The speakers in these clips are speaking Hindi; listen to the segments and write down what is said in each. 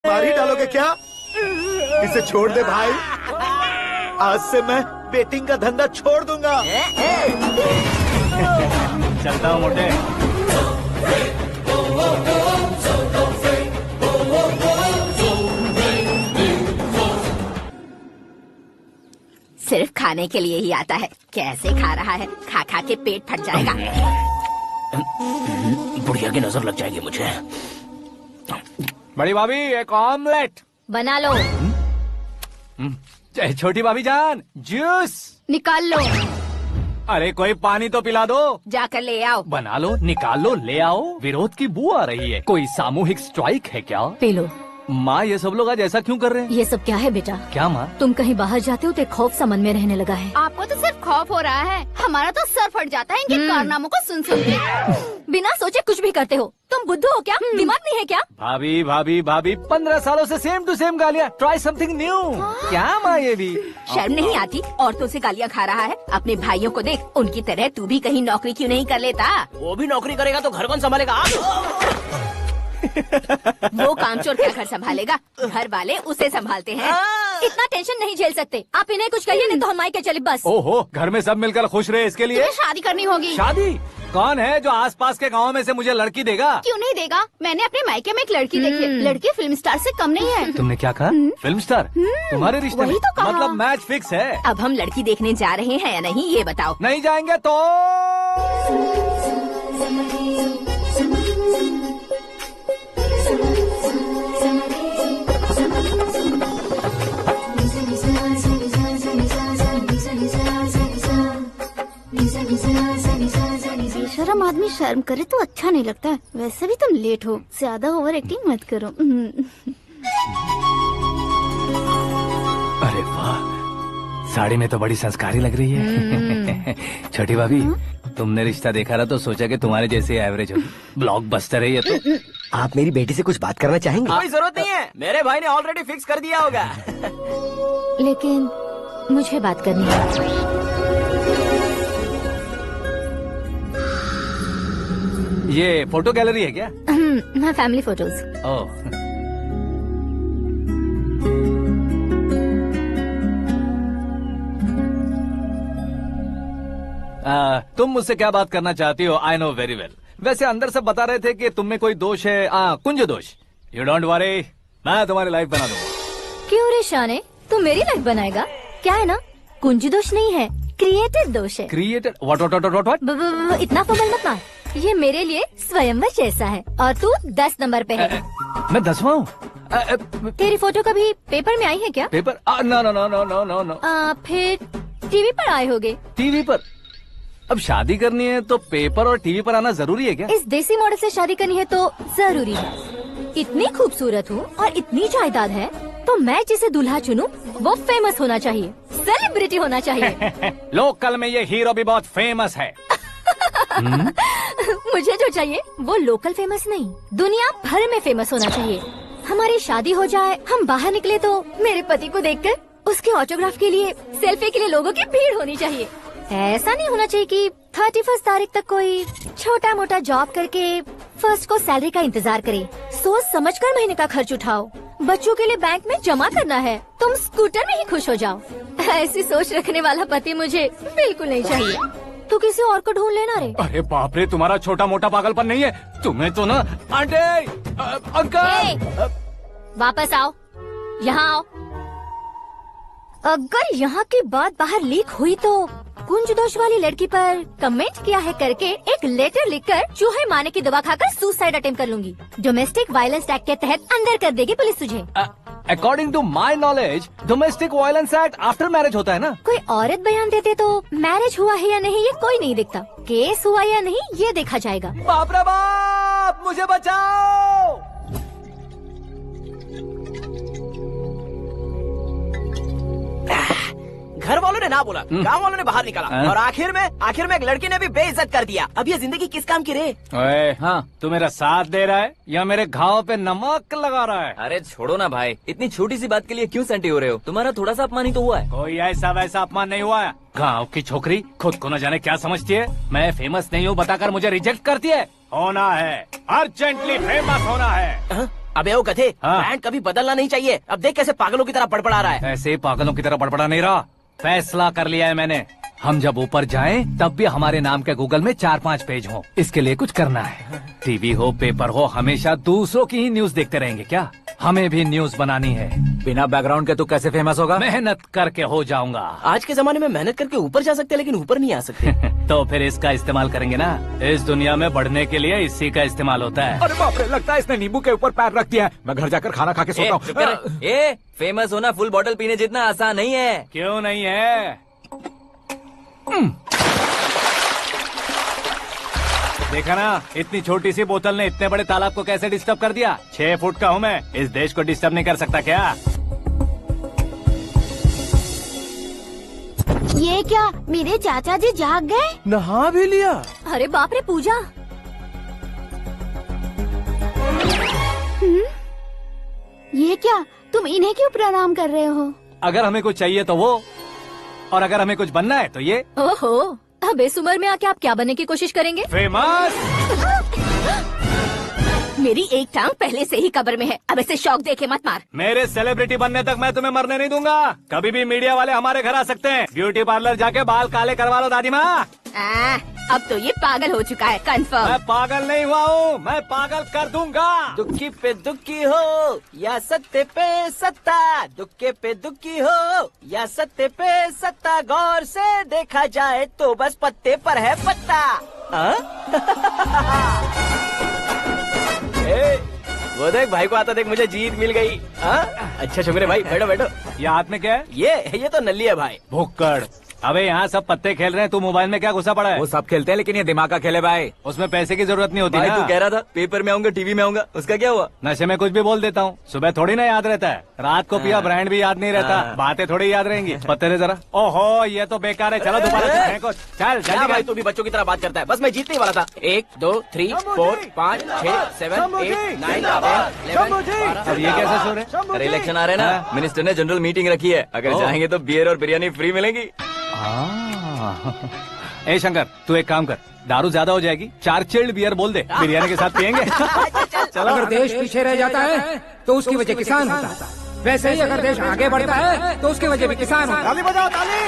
मार ही डालोगे क्या? इसे छोड़ दे भाई, आज से मैं बेटिंग का धंधा छोड़ दूंगा। चलता हूँ मोटे। सिर्फ खाने के लिए ही आता है, कैसे खा रहा है, खा खा के पेट फट जाएगा। बुढ़िया की नजर लग जाएगी मुझे। बड़ी भाभी एक ऑमलेट बना लो। छोटी भाभी जान जूस निकाल लो। अरे कोई पानी तो पिला दो। जाकर ले आओ। बना लो, निकाल लो, ले आओ। विरोध की बू आ रही है। कोई सामूहिक स्ट्राइक है क्या? P low. माँ ये सब लोग आज ऐसा क्यों कर रहे हैं? ये सब क्या है बेटा? क्या माँ? तुम कहीं बाहर जाते हो तो खौफ सा मन में रहने लगा है। आपको तो सिर्फ खौफ हो रहा है, हमारा तो सर फट जाता है इनके कारनामों को सुन सुन के। बिना सोचे कुछ भी करते हो। तुम बुद्धू हो क्या? दिमाग नहीं है क्या? भाभी भाभी भाभी 15 सालों से सेम टू सेम गालियाँ। Try something new. क्या माँ ये भी शर्म नहीं आती? औरतों से गालियाँ खा रहा है। अपने भाइयों को देख, उनकी तरह तू भी कहीं नौकरी क्यों नहीं कर लेता? वो भी नौकरी करेगा तो घर कौन संभालेगा? आप वो कामचोर क्या घर संभालेगा? घर वाले उसे संभालते हैं। इतना टेंशन नहीं झेल सकते। आप इन्हें कुछ कहिए नहीं तो हम मायके चले बस। ओहो, घर में सब मिलकर खुश रहे इसके लिए। तुम्हें शादी करनी होगी। शादी? कौन है जो आसपास के गांव में से मुझे लड़की देगा? क्यों नहीं देगा? मैंने अपने मायके में एक लड़की देखी है। लड़की फिल्म स्टार से कम नहीं है। तुमने क्या कहा? Film star? तुम्हारे रिश्ते में? वही तो कहा। मतलब मैच फिक्स है। अब हम लड़की देखने जा रहे हैं या नहीं, ये बताओ। नहीं जाएंगे तो बेशरम आदमी शर्म करे तो अच्छा नहीं लगता है। वैसे भी तुम लेट हो, ज्यादा ओवर एक्टिंग मत करो। अरे वाह, साड़ी में तो बड़ी संस्कारी लग रही है। छोटी भाभी, तुमने रिश्ता देखा रहा तो सोचा कि तुम्हारे जैसे एवरेज हो। ब्लॉकबस्टर है ये तो। आप मेरी बेटी से कुछ बात करना चाहेंगे? कोई जरूरत नहीं है, मेरे भाई ने ऑलरेडी फिक्स कर दिया होगा। लेकिन मुझे बात करनी है। ये फोटो गैलरी है क्या? मैं फैमिली फोटोज। ओह, तुम मुझसे क्या बात करना चाहती हो? I know very well. वैसे अंदर सब बता रहे थे कि तुम में कोई दोष है, कुंज दोष। यू डोंट वरी, मैं तुम्हारी लाइफ बना दूंगा। क्यों रे शाने, तू मेरी लाइफ बनाएगा? क्या है ना, कुंज दोष नहीं है, क्रिएटेड दोष है। क्रिएटेड? व्हाट? इतना फॉर्मल मत मार। ये मेरे लिए स्वयंवर जैसा है और तू 10 नंबर पे है। मैं 10वां हूँ? तेरी फोटो कभी पेपर में आई है क्या? Paper? No no no no no no no. फिर टीवी पर आए होगे। टीवी पर? अब शादी करनी है तो पेपर और टीवी पर आना जरूरी है क्या? इस देसी मॉडल से शादी करनी है तो जरूरी है। इतनी खूबसूरत हूँ और इतनी जायदाद है तो मैं जिसे दूल्हा चुनूं वो फेमस होना चाहिए, सेलिब्रिटी होना चाहिए। लोकल में ये हीरो भी बहुत फेमस है। मुझे जो चाहिए वो लोकल फेमस नहीं, दुनिया भर में फेमस होना चाहिए। हमारी शादी हो जाए, हम बाहर निकले तो मेरे पति को देखकर उसके ऑटोग्राफ के लिए, सेल्फी के लिए लोगों की भीड़ होनी चाहिए। ऐसा नहीं होना चाहिए कि 31 तारीख तक कोई छोटा मोटा जॉब करके फर्स्ट को सैलरी का इंतजार करे। सोच समझकर महीने का खर्च उठाओ। बच्चों के लिए बैंक में जमा करना है, तुम स्कूटर में ही खुश हो जाओ। ऐसी सोच रखने वाला पति मुझे बिल्कुल नहीं चाहिए। तू किसी और को ढूंढ लेना रे। अरे बाप रे, तुम्हारा छोटा मोटा पागलपन नहीं है। तुम्हें तो ना आंटी, अंकल। वापस आओ, यहाँ आओ। अगर यहाँ की बात बाहर लीक हुई तो कुंज दोष वाली लड़की पर कमेंट किया है करके एक लेटर लिखकर चूहे मारने की दवा खाकर सुसाइड अटेम्प्ट कर लूंगी। डोमेस्टिक वायलेंस एक्ट के तहत अंदर कर देगी पुलिस तुझे। According to my knowledge domestic violence act after marriage होता है ना? कोई औरत बयान देते तो मैरिज हुआ है या नहीं ये कोई नहीं देखता, केस हुआ या नहीं ये देखा जाएगा। बाप रे बाप, मुझे बचाओ। घर वालों ने ना बोला, गांव वालों ने बाहर निकाला और आखिर में एक लड़की ने भी बेइज्जत कर दिया। अब ये जिंदगी किस काम की रे? ओए, हाँ, तू मेरा साथ दे रहा है या मेरे घाव पे नमक लगा रहा है? अरे छोड़ो ना भाई, इतनी छोटी सी बात के लिए क्यों सैंटी हो रहे हो? तुम्हारा थोड़ा सा अपमान ही तो हुआ है। कोई ऐसा वैसा अपमान नहीं हुआ है। गाँव की छोकरी खुद को न जाने क्या समझती है। मैं फेमस नहीं हूँ बताकर मुझे रिजेक्ट करती है। होना है, अर्जेंटली फेमस होना है। अबे ओ गधे, हाँ। ब्रांड कभी बदलना नहीं चाहिए। अब देख कैसे पागलों की तरह बड़बड़ा रहा है। ऐसे ही पागलों की तरह बड़बड़ा नहीं रहा। फैसला कर लिया है मैंने। हम जब ऊपर जाएं तब भी हमारे नाम के गूगल में 4-5 पेज हों। इसके लिए कुछ करना है। टीवी हो, पेपर हो, हमेशा दूसरों की ही न्यूज देखते रहेंगे क्या? हमें भी न्यूज बनानी है। बिना बैकग्राउंड के तू कैसे फेमस होगा? मेहनत करके हो जाऊंगा। आज के जमाने में मेहनत करके ऊपर जा सकते हैं, लेकिन ऊपर नहीं आ सकते। तो फिर इसका इस्तेमाल करेंगे ना। इस दुनिया में बढ़ने के लिए इसी का इस्तेमाल होता है। अरे बाप रे, लगता है इसने नींबू के ऊपर पैर रख दिया है। मैं घर जाकर खाना खा के सोता चुप कर। हूँ। ए, फेमस होना फुल बॉटल पीने जितना आसान नहीं है। क्यों नहीं है? देखा ना, इतनी छोटी सी बोतल ने इतने बड़े तालाब को कैसे डिस्टर्ब कर दिया। 6 फुट का हूँ मैं, इस देश को डिस्टर्ब नहीं कर सकता क्या? ये क्या, मेरे चाचा जी जाग गए? नहा भी लिया। अरे बाप रे पूजा, ये क्या, तुम इन्हें क्यों प्रणाम कर रहे हो? अगर हमें कुछ चाहिए तो वो, और अगर हमें कुछ बनना है तो ये। ओहो, अब इस उम्र में आके आप क्या बनने की कोशिश करेंगे? फेमस। मेरी एक टांग पहले से ही कब्र में है, अब इसे शौक देके मत मार। मेरे सेलिब्रिटी बनने तक मैं तुम्हें मरने नहीं दूंगा। कभी भी मीडिया वाले हमारे घर आ सकते हैं। ब्यूटी पार्लर जाके बाल काले करवा लो दादी माँ। अब तो ये पागल हो चुका है, कंफर्म। मैं पागल नहीं हुआ हूँ, मैं पागल कर दूंगा। दुखी पे दुखी हो या सत्ते पे सत्ता, दुखे पे दुखी हो या सत्ते पे सत्ता, गौर से देखा जाए तो बस पत्ते पर है पत्ता। वो देख भाई को आता देख, मुझे जीत मिल गई। अच्छा शुक्र है भाई, बैठो बैठो। ये हाथ में क्या है? ये तो नल्ली है भाई। भुक्कड़। अबे यहाँ सब पत्ते खेल रहे हैं, तू मोबाइल में क्या घुसा पड़ा है? वो सब खेलते हैं लेकिन ये दिमाग का खेल है भाई। उसमें पैसे की जरूरत नहीं होती भाई ना। तू कह रहा था पेपर में आऊंगा, टीवी में आऊंगा, उसका क्या हुआ? नशे में कुछ भी बोल देता हूँ। सुबह थोड़ी ना याद रहता है, रात को पिया ब्रांड भी याद नहीं रहता, बातें थोड़ी याद रहेंगी। पत्ते दे जरा। ओहो, ये तो बेकार है। चलो दोबारा से फेंको। चल क्या जल्दी भाई, कर। तू भी बच्चों की तरह बात करता है। बस मैं जीतने ही वाला था। 1 2 3 4 5 6 7 8 9 10 11 अब ये कैसे सो रहे? अरे इलेक्शन आ रहे हैं ना, मिनिस्टर ने जनरल मीटिंग रखी है। अगर जाएंगे तो बियर और बिरयानी फ्री मिलेगी। ए शंकर, तू एक काम कर, दारू ज्यादा हो जाएगी, 4 चिल्ड बियर बोल दे, बिरयानी के साथ पियेंगे। चलो। अगर देश पीछे रह जाता है तो उसकी वजह किसान होता है, वैसे ही अगर देश आगे बढ़ता है तो उसकी वजह भी किसान होता है। ताली बजाओ, ताली।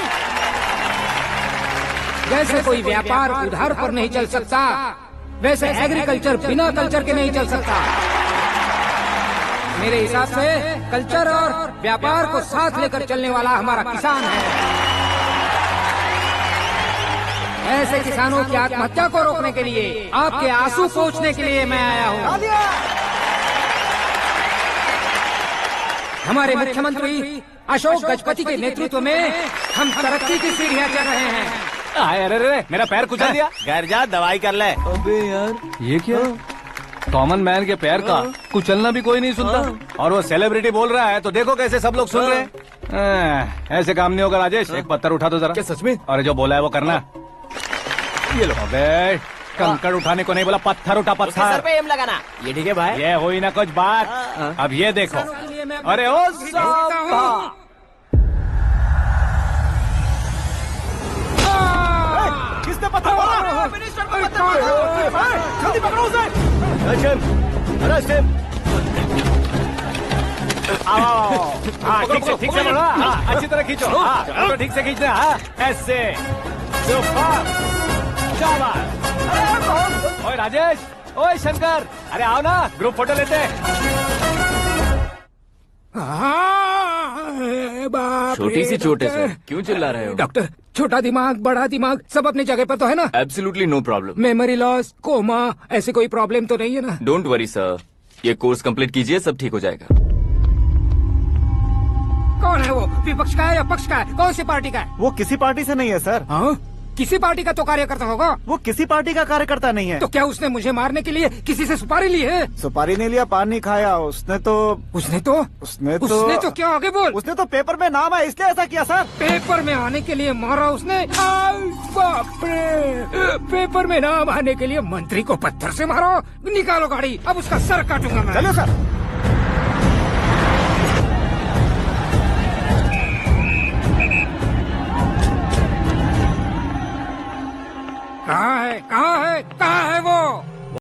जैसे कोई व्यापार उधार पर नहीं चल सकता, वैसे एग्रीकल्चर बिना कल्चर के नहीं चल सकता। मेरे हिसाब से कल्चर और व्यापार को साथ लेकर चलने वाला हमारा किसान है। ऐसे किसानों की आत्महत्या को रोकने के लिए, आपके आंसू पोंछने के लिए मैं आया हूँ। हमारे मुख्यमंत्री अशोक गजपति के नेतृत्व में हम तरक्की की सीढ़ियाँ चढ़ रहे हैं। अरे मेरा पैर कुचल दिया। घर जा, दवाई कर ले। अबे यार, ये क्या? कॉमन मैन के पैर का कुचलना भी कोई नहीं सुनता, और वो सेलिब्रिटी बोल रहा है तो देखो कैसे सब लोग सुन रहे हैं। ऐसे काम नहीं होगा राजेश। एक पत्थर उठा दो जरा। क्या सच में? और जो बोला है वो करना। ये लो। अबे कंकड़ उठाने को नहीं बोला, पत्थर उठा, उसके सर पत्थर। पे एम लगाना। ये ठीक है भाई। ये हुई ना कुछ बात। अब ये देखो। अरे ओ साहब, किसने पत्थर मारा? जल्दी पकड़ो उसे। आओ। हाँ, ठीक से बढ़ो। हाँ, अच्छी तरह खींचो। हाँ, तो ठीक से खींचना। हाँ, ऐसे। सुपर। शाबाश। ओए राजेश, ओए शंकर, अरे आओ ना, ग्रुप फोटो लेते हैं। छोटी सी चोट है सर, क्यों चिल्ला रहे हो? डॉक्टर, छोटा दिमाग बड़ा दिमाग सब अपनी जगह पर तो है ना? Absolutely no problem. Memory loss, coma, ऐसी कोई प्रॉब्लम तो नहीं है ना? डोंट वरी सर, ये कोर्स कंप्लीट कीजिए, सब ठीक हो जाएगा। कौन है वो? विपक्ष का है या पक्ष का है? कौन सी पार्टी का है? वो किसी पार्टी से नहीं है सर। हाँ? किसी पार्टी का तो कार्यकर्ता होगा। वो किसी पार्टी का कार्यकर्ता नहीं है। तो क्या उसने मुझे मारने के लिए किसी से सुपारी ली है? सुपारी नहीं लिया, पान नहीं खाया। उसने तो क्या आगे बोल? उसने तो पेपर में नाम है इसलिए ऐसा किया सर। पेपर में आने के लिए मारा उसने? बाप रे! पेपर में नाम आने के लिए मंत्री को पत्थर से मारो? निकालो गाड़ी, अब उसका सर काटूंगा मैं। चलो सर। कहाँ है वो?